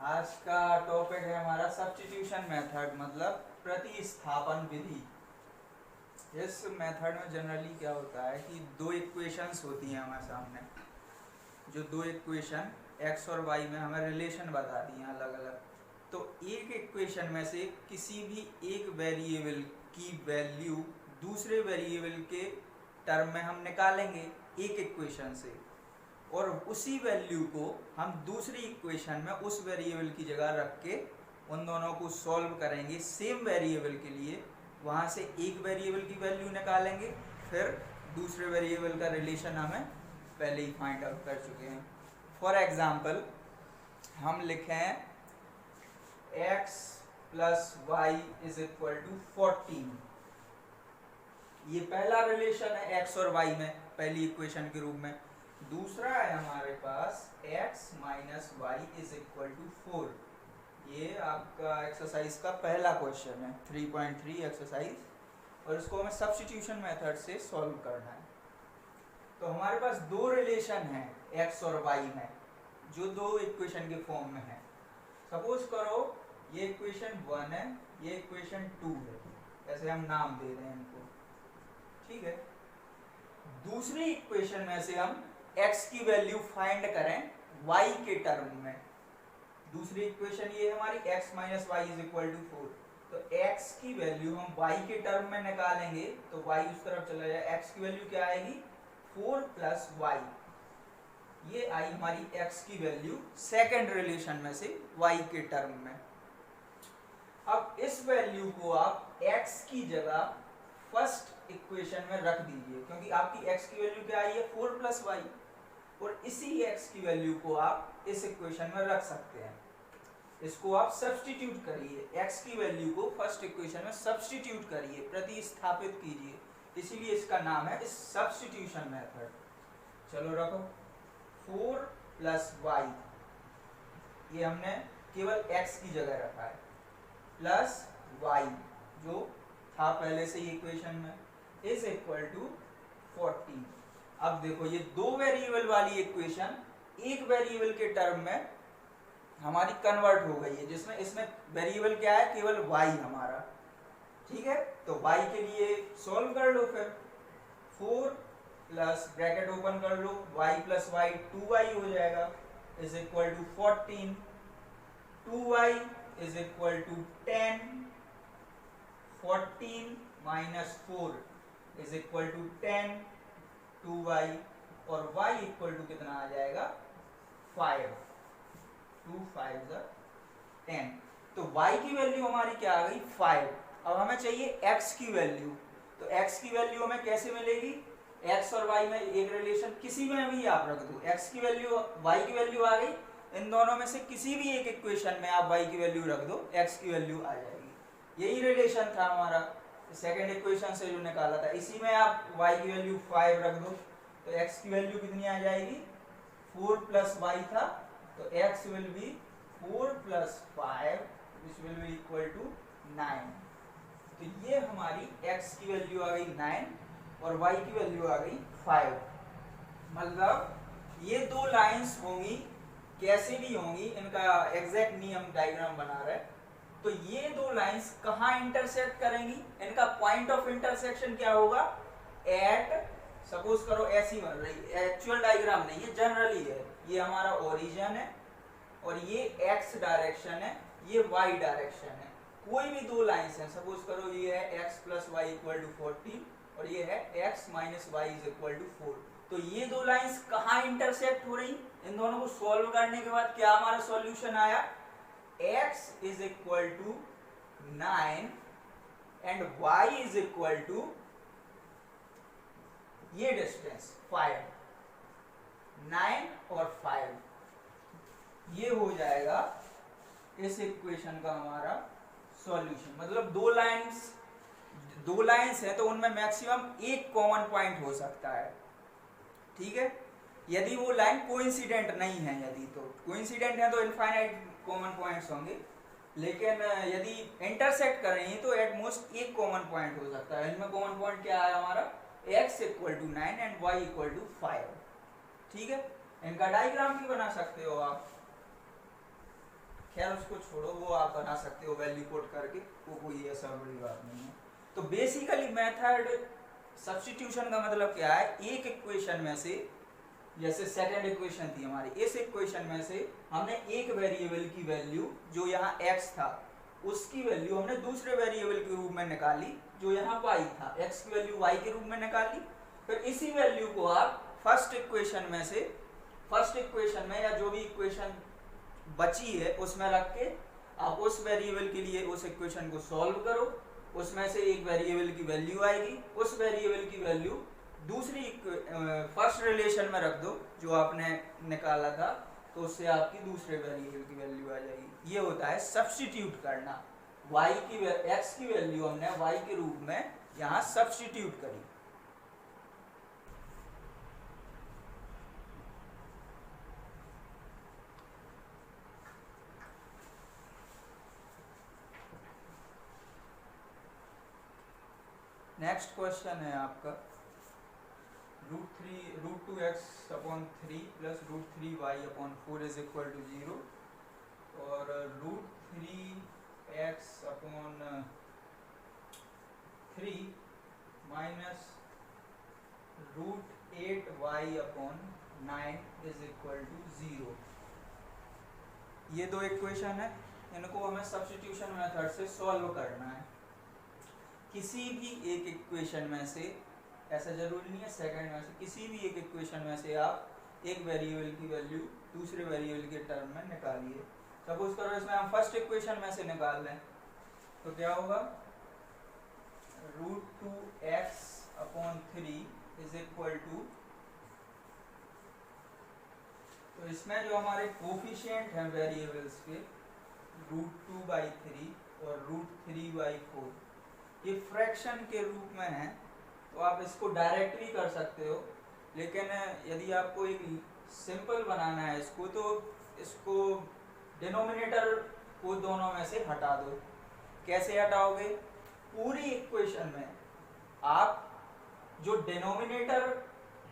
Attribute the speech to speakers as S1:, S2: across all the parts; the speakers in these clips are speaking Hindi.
S1: आज का टॉपिक है हमारा सब्स्टिट्यूशन मेथड, मतलब प्रतिस्थापन विधि। इस मेथड में जनरली क्या होता है कि दो इक्वेशंस होती हैं हमारे सामने, जो दो इक्वेशन x और y में हमें रिलेशन बताती हैं अलग अलग। तो एक इक्वेशन में से किसी भी एक वेरिएबल की वैल्यू दूसरे वेरिएबल के टर्म में हम निकालेंगे एक इक्वेशन से, और उसी वैल्यू को हम दूसरी इक्वेशन में उस वेरिएबल की जगह रख के उन दोनों को सॉल्व करेंगे सेम वेरिएबल के लिए। वहाँ से एक वेरिएबल की वैल्यू निकालेंगे, फिर दूसरे वेरिएबल का रिलेशन हमें पहले ही फाइंड आउट कर चुके हैं। फॉर एग्जाम्पल हम लिखें x plus y is equal to 14। ये पहला रिलेशन है x और y में, पहली इक्वेशन के रूप में। दूसरा है हमारे पास x minus y is equal to 4। ये आपका एक्सरसाइज का पहला क्वेश्चन है, 3.3 एक्सरसाइज, और इसको हमें सब्स्टिट्यूशन मेथड से सॉल्व करना है। तो हमारे पास दो रिलेशन है x और y में, जो दो इक्वेशन के फॉर्म में है। सपोज करो ये इक्वेशन 1 है, ये इक्वेशन 2 है, ऐसे हम नाम दे रहे हैं इनको, ठीक है। दूसरी इक्वेशन में से हम x की वैल्यू फाइंड करें y के टर्म में। दूसरी इक्वेशन ये हमारी x minus y is equal to 4। तो x की वैल्यू हम y के टर्म में निकालेंगे तो y उस तरफ चला जाएगा। x की वैल्यू क्या आएगी? 4 प्लस वाई। ये आई हमारी x की वैल्यू सेकेंड रिलेशन में से y के टर्म में। अब इस वैल्यू को आप x की जगह फर्स्ट इक्वेशन में रख दीजिए, क्योंकि आपकी x की वैल्यू क्या आई है? 4 प्लस वाई, और इसी x की वैल्यू को आप इस इक्वेशन में रख सकते हैं। इसको आप सब्स्टिट्यूट करिए, x की वैल्यू को फर्स्ट इक्वेशन में सब्स्टिट्यूट करिए, प्रतिस्थापित कीजिए, इसीलिए इसका नाम है इस सब्स्टिट्यूशन मेथड। चलो रखो 4 प्लस वाई, ये हमने केवल x की जगह रखा है, प्लस y जो था पहले से ही इक्वेशन में, इज इक्वल टू 14। अब देखो ये दो वेरिएबल वाली इक्वेशन एक वेरिएबल के टर्म में हमारी कन्वर्ट हो गई है, जिसमें इसमें वेरिएबल क्या है? केवल y हमारा, ठीक है। तो y के लिए सॉल्व कर लो, फिर 4 प्लस ब्रैकेट ओपन कर लो, y प्लस वाई 2y हो जाएगा, is equal to 14। 2y is equal to 10। 14 minus 4 is equal to 10। 2y और y इक्वल टू कितना आ जाएगा? 5। 2 5 10। तो y की वैल्यू हमारी क्या आ गई? 5। अब हमें चाहिए x की वैल्यू। तो x की वैल्यू हमें कैसे मिलेगी? x और y में एक रिलेशन किसी में भी आप रख दो, x की वैल्यू y की वैल्यू आ गई, इन दोनों में से किसी भी एक इक्वेशन में आप y की वैल्यू रख दो, x की वैल्यू आ जाएगी। यही रिलेशन था हमारा सेकेंड इक्वेशन से जो निकाला था, इसी में आप y की वैल्यू 5 रख दो, तो x की वैल्यू कितनी आ जाएगी? 4 प्लस वाई था, तो x will be 4 plus 5 which will be equal to 9। तो ये हमारी x की वैल्यू आ गई 9 और y की वैल्यू आ गई 5। मतलब ये दो लाइंस होंगी, कैसे भी होंगी, इनका एग्जैक्ट नियम डायग्राम बना रहे। तो ये दो लाइंस कहाँ इंटरसेक्ट करेंगी? इनका पॉइंट ऑफ इंटरसेक्शन क्या होगा? एट, सपोज करो ऐसी बन रही, एक्चुअल डायग्राम नहीं है, जनरली है, ये हमारा ओरिजिन है और ये x डायरेक्शन है, ये y डायरेक्शन है। कोई भी दो लाइंस हैं, सपोज करो ये है x plus y equal to 14 और ये है x minus y is equal to 4। तो ये दो लाइंस कहाँ इंटरसेक्ट हो रही? इन दोनों को सॉल्व करने के बाद क्या हमारा सॉल्यूशन आया? x is equal to 9 and y is equal to ये डिस्टेंस 5, 9 और 5, ये हो जाएगा इस इक्वेशन का हमारा सॉल्यूशन। मतलब दो लाइंस है तो उनमें मैक्सिमम एक कॉमन पॉइंट हो सकता है, ठीक है। यदि वो लाइन कोइंसिडेंट नहीं है, यदि तो कोइंसिडेंट है तो इनफाइनाइट कॉमन पॉइंट्स होंगे, लेकिन यदि इंटरसेक्ट कर रही है तो एट मोस्ट एक कॉमन पॉइंट हो सकता है। इनमें कॉमन पॉइंट क्या है हमारा? x equal to 9 and y equal to 5, ठीक है। इनका डायग्राम भी बना सकते हो आप। खैर उसको छोड़ो, वो आप बना सकते हो वैल्यू पुट करके, वो कोई ऐसा बड़ी बात नहीं है। तो बेसिकली मेथड सब्स्टिट्यूशन का मतलब क्या है, एक इक्वेशन में से, जैसे सेकंड इक्वेशन थी हमारी, इस इक्वेशन में से हमने एक वेरिएबल की वैल्यू जो यहाँ x था उसकी वैल्यू हमने दूसरे वेरिएबल के रूप में निकाली जो यहाँ y था, x की वैल्यू y के रूप में निकाली। फिर इसी वैल्यू को आप फर्स्ट इक्वेशन में से, फर्स्ट इक्वेशन में या जो भी इक्वेशन बची है उसमें रख के आप उस वेरिएबल के लिए उस इक्वेशन को सॉल्व करो, उसमें से एक वेरिएबल की वैल्यू आएगी, उस वेरिएबल की वैल्यू दूसरी फर्स्ट रिलेशन में रख दो जो आपने निकाला था, तो उससे आपकी दूसरे वेरिएबल की वैल्यू आ जाएगी। ये होता है सब्स्टिट्यूट करना। y की x की वैल्यू हमने y के रूप में यहाँ सब्स्टिट्यूट करी। नेक्स्ट क्वेश्चन है आपका root 2x/3 plus root 3y/4 is equal to 0 और root 3x/3 minus root 8y/9 is equal to 0। ये दो इक्वेशन है, इनको हमें सब्स्टिट्यूशन मेथड से सॉल्व करना है। किसी भी एक इक्वेशन में से, ऐसा जरूरी नहीं है सेकंड में से, किसी भी एक इक्वेशन में से आप एक वेरिएबल की वैल्यू दूसरे वेरिएबल के टर्म में निकालिए। सपोज करो इसमें हम फर्स्ट इक्वेशन में से निकाल लें तो क्या होगा, root 2x/3 is equal to, तो इसमें जो हमारे कोफिशिएंट हैं वेरिएबल्स के रूट 2/3 और रूट 3/4 ये फ्रैक्शन के रूप में है, तो आप इसको डायरेक्टली कर सकते हो, लेकिन यदि आपको एक सिंपल बनाना है इसको, तो इसको डिनोमिनेटर को दोनों में से हटा दो। कैसे हटाओगे, पूरी इक्वेशन में आप जो डिनोमिनेटर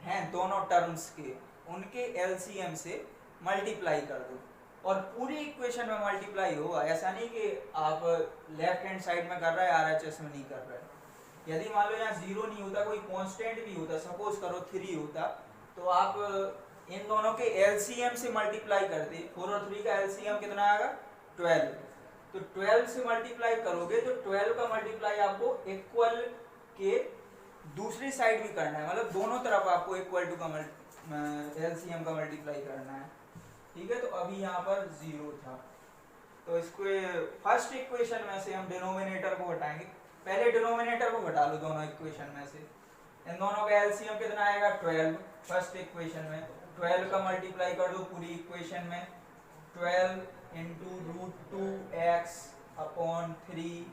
S1: हैं दोनों टर्म्स के उनके एलसीएम से मल्टीप्लाई कर दो और पूरी इक्वेशन में मल्टीप्लाई होगा। ऐसा नहीं कि आप लेफ्ट हैंड साइड में कर रहे हैं आरएचएस में नहीं कर रहे हैं। यदि मान लो यहाँ 0 नहीं होता, कोई कांस्टेंट भी होता, सपोज करो 3 होता, तो आप इन दोनों के एलसीएम से मल्टीप्लाई करते। 4 और 3 का एलसीएम कितना आएगा, 12। तो 12 से मल्टीप्लाई करोगे तो 12 का मल्टीप्लाई आपको इक्वल के दूसरी साइड भी करना है, मतलब दोनों तरफ आपको इक्वल टू का एलसीएम का मल्टीप्लाई करना है। ठीक है, तो अभी यहाँ पर 0 था, तो इसको फर्स्ट इक्वेशन में से हम डिनोमिनेटर को हटाएंगे। पहले डिनोमिनेटर को हटा लो दोनों इक्वेशन में से, इन दोनों का एलसीएम कितना आएगा, 12 फर्स्ट इक्वेशन में। 12 का मल्टीप्लाई कर दो पूरी इक्वेशन में, 12 into root 2x/3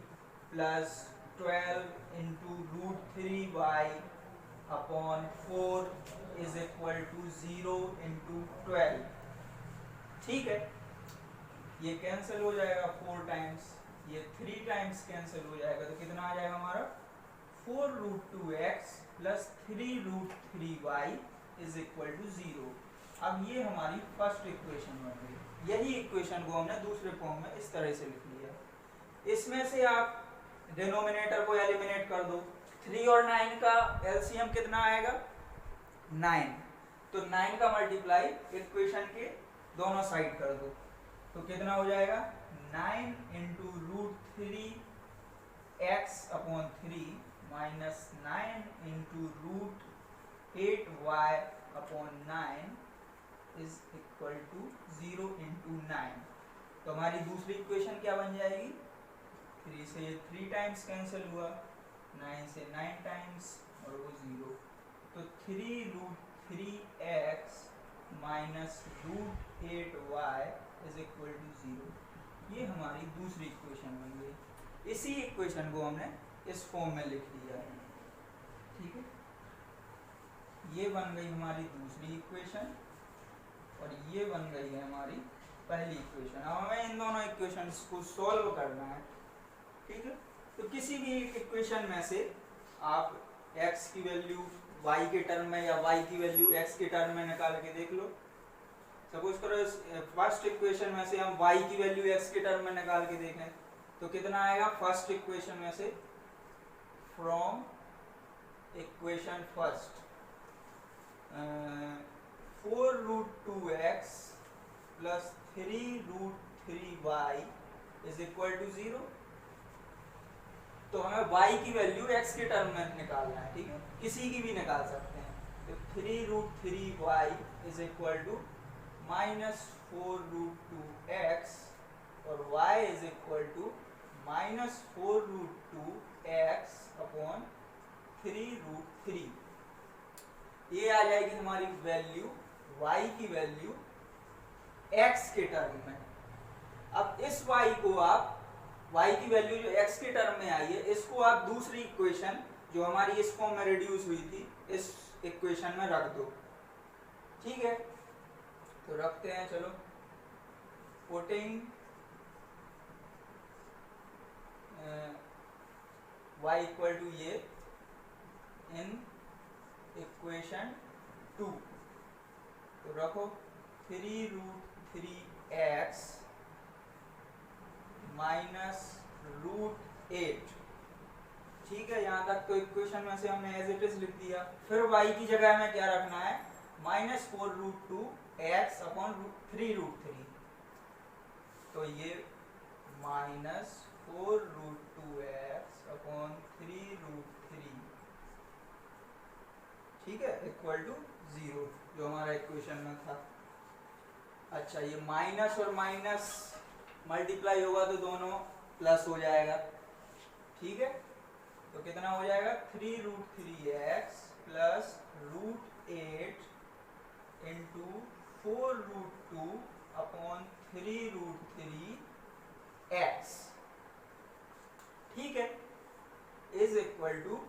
S1: plus 12 into root 3y/4 is equal to 0 into 12। ठीक है, ये कैंसिल हो जाएगा 4 टाइम्स, ये 3 टाइम्स कैंसिल हो जाएगा, तो कितना आ जाएगा हमारा 4 root 2x plus 3 root 3y is equal to 0। अब ये हमारी फर्स्ट इक्वेशन बन गई। यही इक्वेशन को हमने दूसरे फॉर्म में इस तरह से लिख लिया। इसमें से आप डिनोमिनेटर को एलिमिनेट कर दो। 3 और 9 का एलसीएम कितना आएगा, 9, तो 9 का मल्टीप्लाई इक्वेशन के दोनों साइड कर दो, तो कितना हो जाएगा 9 into root 3x/3 minus 9 into root 8y/9 is equal to 0 into 9। तो हमारी दूसरी इक्वेशन क्या बन जाएगी, 3 से 3 टाइम्स कैंसिल हुआ, 9 से 9 टाइम्स और वो 0, तो 3 root 3x minus root 8y is equal to 0। ये हमारी दूसरी इक्वेशन बन गई। इसी इक्वेशन को हमने इस फॉर्म में लिख लिया है। ठीक है, ये बन गई हमारी दूसरी इक्वेशन और ये बन गई है हमारी पहली इक्वेशन। अब हमें इन दोनों इक्वेशंस को सॉल्व करना है। ठीक है, तो किसी भी इक्वेशन में से आप x की वैल्यू y के टर्म में या y की वैल्यू x के टर्म में निकाल के देख लो। सपोज करो इस फर्स्ट इक्वेशन में से हम y की वैल्यू x के टर्म में निकाल के देखें तो कितना आएगा फर्स्ट इक्वेशन में से from equation first 4√2x plus 3√3y is equal to 0। तो हमें y की वैल्यू x के टर्म में निकालना है, ठीक है, किसी की भी निकाल सकते हैं। तो 3√3y is equal to -4√2x और y is equal to -4√2x upon 3√3। ये आ जाएगी हमारी वैल्यू y की वैल्यू x के टर्म में। अब इस y को आप y की वैल्यू जो x के टर्म में आई है इसको आप दूसरी इक्वेशन जो हमारी इस फॉर्म में रिड्यूस हुई थी इस इक्वेशन में रख दो, ठीक है। तो रखते हैं, चलो। पुटिंग y इक्वल टू ये इन इक्वेशन 2, तो रखो 3√3x -√8, ठीक है। यहाँ तक तो इक्वेशन में से हमने एज इट इज लिख दिया। फिर y की जगह में क्या रखना है, -4√2x अपॉन 3√3। तो ये -4√2x अपॉन 3√3, ठीक है, इक्वल टू 0, जो हमारा इक्वेशन में था। अच्छा, ये माइनस और माइनस मल्टीप्लाई होगा तो दोनों प्लस हो जाएगा, ठीक है। तो कितना हो जाएगा 3√3x plus √8 into 4√2 upon 3√3x, ठीक है, इज इक्वल टू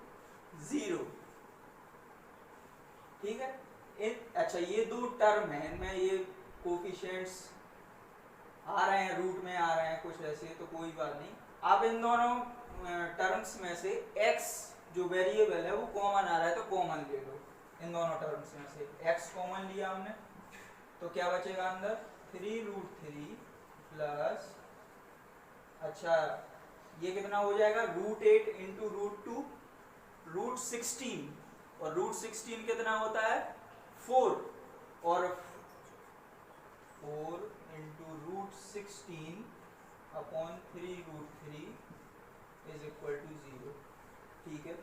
S1: 0, ठीक है। अच्छा, ये दो टर्म है, इनमें ये कोफिशिएंट्स आ रहे हैं, रूट में आ रहे हैं कुछ ऐसे, तो कोई बात नहीं। आप इन दोनों टर्म्स में से x जो वेरिएबल है वो कॉमन आ रहा है तो कॉमन ले लो। इन दोनों टर्म्स में से x कॉमन लिया हमने, तो क्या बचेगा अंदर 3√3 प्लस, अच्छा ये कितना हो जाएगा √8 इंटू √2 √16, और √16 कितना होता है 4, और 4 into √16 upon 3√3 is equal to 0, ठीक है।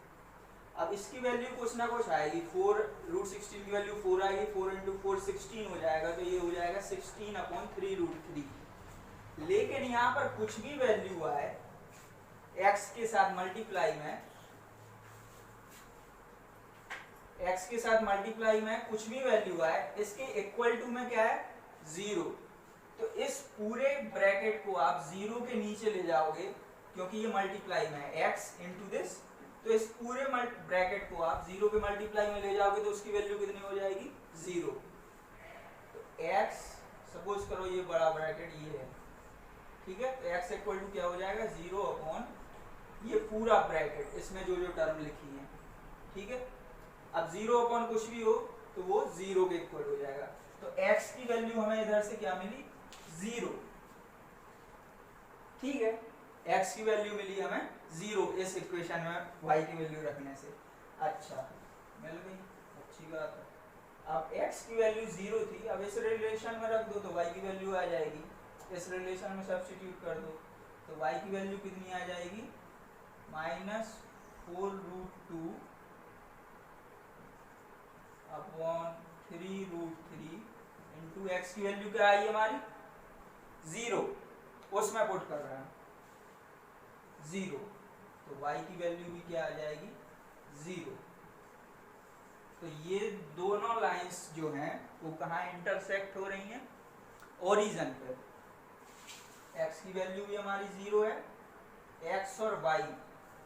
S1: अब इसकी वैल्यू कुछ ना कुछ आएगी, 4√16 की वैल्यू 4 आएगी, 4 इंटू 4 16 हो जाएगा, तो ये हो जाएगा 16 अपॉन 3√3। लेकिन यहाँ पर कुछ भी वैल्यू आए x के साथ मल्टीप्लाई में, x के साथ मल्टीप्लाई में कुछ भी वैल्यू आए, इसके इक्वल टू में क्या है 0। तो इस पूरे ब्रैकेट को आप 0 के नीचे ले जाओगे, क्योंकि ये मल्टीप्लाई में है x इंटू दिस, तो इस पूरे ब्रैकेट को आप 0 के मल्टीप्लाई में ले जाओगे तो उसकी वैल्यू कितनी हो जाएगी 0। तो x सपोज करो ये बड़ा ब्रैकेट ये है, ठीक है, तो x इक्वल टू क्या हो जाएगा 0 अपॉन ये पूरा ब्रैकेट, इसमें जो जो टर्म लिखी है, ठीक है। अब 0 अपॉन कुछ भी हो तो वो 0 के इक्वल हो जाएगा। तो x की वैल्यू हमें इधर से क्या मिली 0, ठीक है, x की वैल्यू मिली हमें 0 इस इक्वेशन में y की वैल्यू रखने से। अच्छा, मिल गई, अच्छी बात है। अब x की वैल्यू 0 थी, अब इस रिलेशन में रख दो तो y की वैल्यू आ जाएगी, इस रिलेशन में सब्स्टिट्यूट कर दो तो y की वैल्यू कितनी आ जाएगी -4√2 अपॉन 3√3 इंटू x की वैल्यू क्या आई हमारी 0, उसमें पुट कर रहे हैं 0, तो y की वैल्यू भी क्या आ जाएगी 0। तो ये दोनों लाइंस जो हैं वो कहाँ इंटरसेक्ट हो रही हैं, ओरिजिन पे। x की वैल्यू भी हमारी 0 है, x और y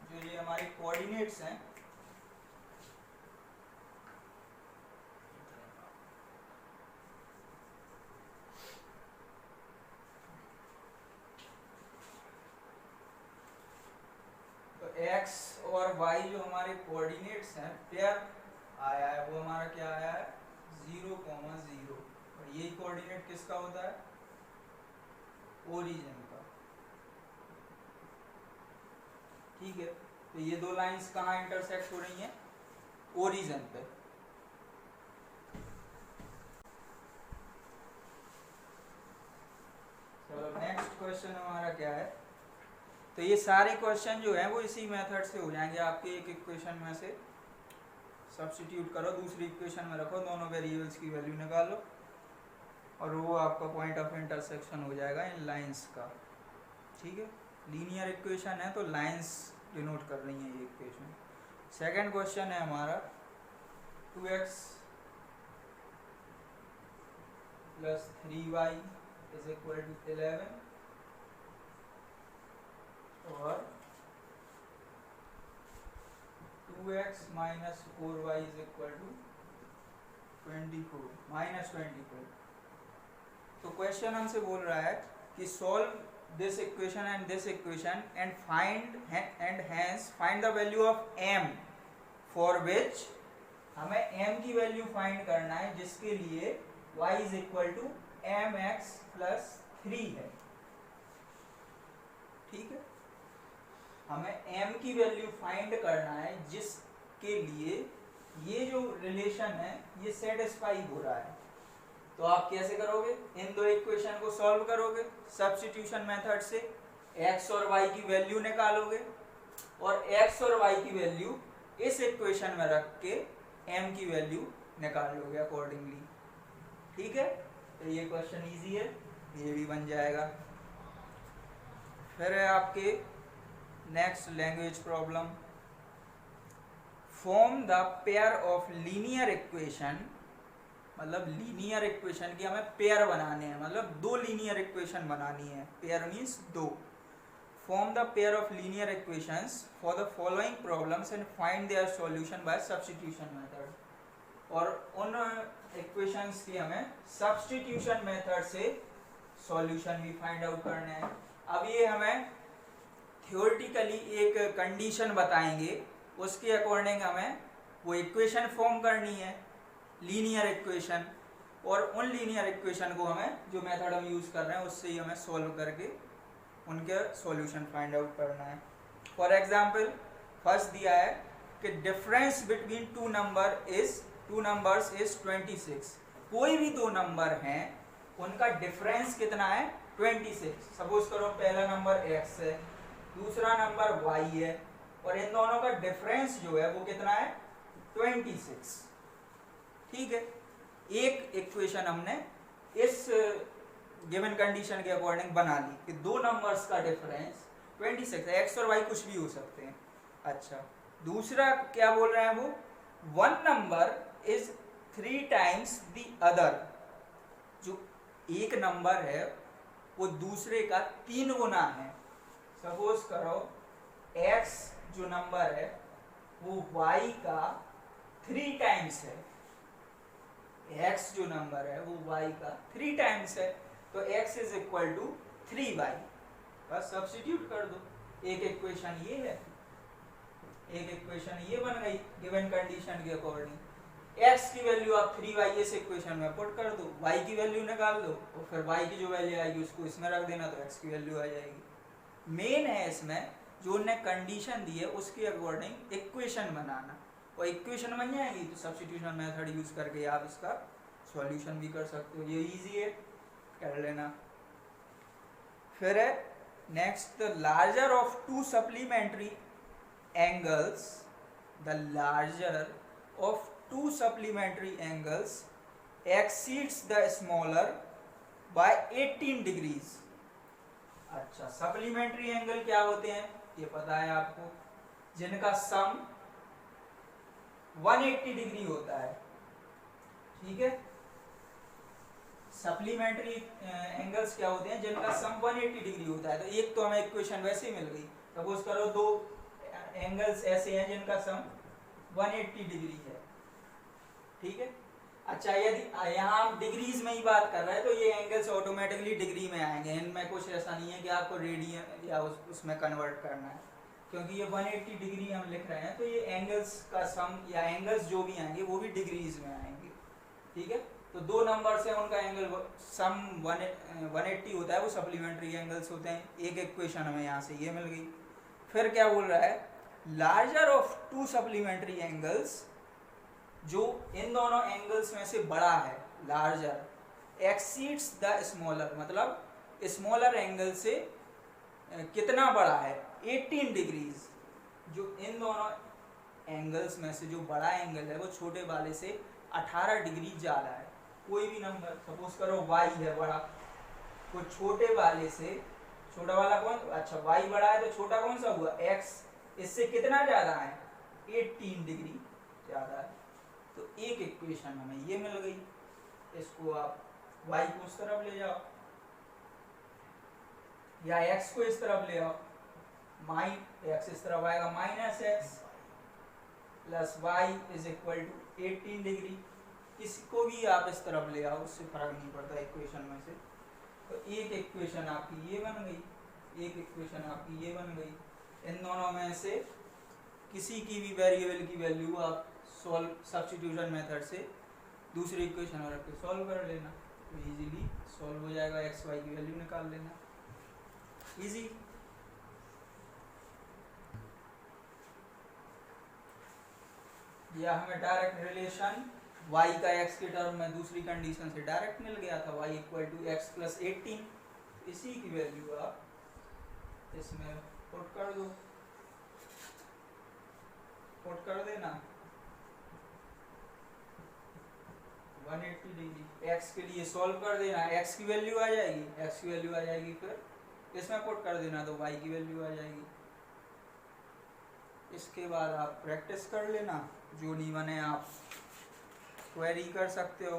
S1: जो ये हमारे कोऑर्डिनेट्स हैं, x और y जो हमारे कोऑर्डिनेट्स हैं पेयर आया है, वो हमारा क्या आया है 0, 0, और ये कोऑर्डिनेट किसका होता है? ओरिजिन का। ठीक है, तो ये दो लाइंस कहाँ इंटरसेक्ट हो रही हैं? ओरिजिन पे। चलो नेक्स्ट क्वेश्चन हमारा क्या है? तो ये सारे क्वेश्चन जो है वो इसी मेथड से हो जाएंगे आपके। एक इक्वेशन में से सब्स्टिट्यूट करो, दूसरी इक्वेशन में रखो, दोनों वेरिएबल्स की वैल्यू निकालो और वो आपका पॉइंट ऑफ इंटरसेक्शन हो जाएगा इन लाइंस का। ठीक है, लीनियर इक्वेशन है तो लाइंस डिनोट कर रही हैं ये इक्वेशन। सेकंड क्वेश्चन है हमारा 2x plus 3y is equal to 11 और 2x minus 4y is equal to 24 minus 24। तो क्वेश्चन हमसे बोल रहा है कि solve this equation and this equation and hence find the value of m for which हमें m की वैल्यू फाइंड करना है जिसके लिए y is equal to mx plus 3 है। ठीक है, हमें m की वैल्यू फाइंड करना है जिसके लिए ये जो रिलेशन है ये सेटिस्फाई हो रहा है। तो आप कैसे करोगे? इन दो इक्वेशन को सॉल्व करोगे सब्स्टिट्यूशन मेथड से, x और y की वैल्यू निकालोगे और x और y की वैल्यू इस इक्वेशन में रख के m की वैल्यू निकाल लोगे अकॉर्डिंगली। ठीक है, तो ये क्वेश्चन इजी है, ये भी बन जाएगा। फिर है आपके next language problem, form the pair of linear equation. मतलब लीनियर इक्वेशन की हमें पेयर बनाने हैं, मतलब दो लीनियर इक्वेशन बनानी है। पेयर मीन्स दो। Form the pair of linear equations for the following problems and find their solution bye substitution method. और उन इक्वेशंस की हमें सब्स्टिट्यूशन मेथड से सॉल्यूशन भी फाइंड आउट करने हैं। अब ये हमें थ्योरेटिकली एक कंडीशन बताएंगे, उसके अकॉर्डिंग हमें वो इक्वेशन फॉर्म करनी है लीनियर इक्वेशन, और उन लीनियर इक्वेशन को हमें जो मेथड हम यूज़ कर रहे हैं उससे ही हमें सॉल्व करके उनके सॉल्यूशन फाइंड आउट करना है। फॉर एग्जांपल फर्स्ट दिया है कि difference between two numbers is 26। कोई भी दो नंबर हैं उनका डिफरेंस कितना है? 26। सपोज करो पहला नंबर x है, दूसरा नंबर y है, और इन दोनों का डिफरेंस जो है वो कितना है? 26। ठीक है, एक इक्वेशन हमने इस गिवन कंडीशन के अकॉर्डिंग बना ली कि दो नंबर्स का डिफरेंस 26 है, x और y कुछ भी हो सकते हैं। अच्छा, दूसरा क्या बोल रहे हैं वो? One number is 3 times the other. जो एक नंबर है वो दूसरे का 3 गुना है। सपोज करो x जो नंबर है वो y का 3 टाइम्स है। x जो नंबर है वो y का 3 टाइम्स है, तो x is equal to 3y। बस सब्स्टिट्यूट कर दो। एक इक्वेशन ये है, एक इक्वेशन ये बन गई गिवन कंडीशन के अकॉर्डिंग। x की वैल्यू आप 3y इस इक्वेशन में पुट कर दो, y की वैल्यू निकाल दो और फिर y की जो वैल्यू आएगी उसको इसमें रख देना, तो x की वैल्यू आ जाएगी। मेन है इसमें जो उन्होंने कंडीशन दी है उसके अकॉर्डिंग इक्वेशन बनाना, और इक्वेशन बन जाएगी तो सब्स्टिट्यूशन मेथड यूज करके आप इसका सॉल्यूशन भी कर सकते हो। ये इजी है, कर लेना। फिर है next, the larger of to supplementary angles, the larger of to supplementary angles exceeds the smaller by 18 degrees. अच्छा, सप्लीमेंट्री एंगल क्या होते हैं ये पता है आपको, जिनका सम 180 डिग्री होता है। ठीक है, सप्लीमेंट्री एंगल्स क्या होते हैं? जिनका सम 180 डिग्री होता है। तो एक तो हमें इक्वेशन वैसे ही मिल गई। सपोज करो दो एंगल्स ऐसे हैं जिनका सम 180 डिग्री है। ठीक है, अच्छा यदि यहाँ हम डिग्रीज में ही बात कर रहे हैं तो ये एंगल्स ऑटोमेटिकली डिग्री में आएंगे। इनमें कुछ ऐसा नहीं है कि आपको रेडियन या उसमें कन्वर्ट करना है, क्योंकि ये 180 डिग्री हम लिख रहे हैं तो ये एंगल्स का सम या एंगल्स जो भी आएंगे वो भी डिग्रीज में आएंगे। ठीक है, तो दो नंबर से उनका एंगल सम 180 होता है, वो सप्लीमेंट्री एंगल्स होते हैं। एक इक्वेशन हमें यहाँ से ये मिल गई। फिर क्या बोल रहा है, larger of to supplementary angles, जो इन दोनों एंगल्स में से बड़ा है, लार्जर, एक्सीड्स द स्मॉलर, मतलब स्मॉलर एंगल से कितना बड़ा है, 18 डिग्रीज। जो इन दोनों एंगल्स में से जो बड़ा एंगल है वो छोटे वाले से 18 डिग्री ज़्यादा है। कोई भी नंबर, सपोज करो y है बड़ा, तो छोटे वाले से, छोटा वाला कौन, अच्छा y बड़ा है तो छोटा कौन सा हुआ, x, इससे कितना ज़्यादा है, 18 डिग्री ज़्यादा है। तो एक इक्वेशन हमें ये मिल गई। इसको आप y को उस तरफ ले जाओ या x को इस तरफ ले आओ, x इस तरफ आएगा -x plus y is equal to 18 degree. इसको भी आप इस तरफ ले आओ, उससे फर्क नहीं पड़ता इक्वेशन में से। तो एक इक्वेशन आपकी ये बन गई, एक इक्वेशन आपकी ये बन गई। इन दोनों में से किसी की भी वेरिएबल की वैल्यू आप सब्स्टिट्यूशन मेथड से दूसरी इक्वेशन और रख के सॉल्व कर लेना, तो इजीली सॉल्व हो जाएगा। एक्स वाई की वैल्यू निकाल लेना, इजी। या हमें डायरेक्ट रिलेशन y का x के टर्म में दूसरी कंडीशन से डायरेक्ट मिल गया था, y equal to x plus 18। इसी की वैल्यू आप इसमें पुट कर दो, पुट कर देना 180 डिग्री। x के लिए सॉल्व कर देना, x की वैल्यू आ जाएगी, x की वैल्यू आ जाएगी, फिर इसमें पुट कर देना तो y की वैल्यू आ जाएगी। इसके बाद आप प्रैक्टिस कर लेना, जो नहीं बने आप क्वेरी कर सकते हो।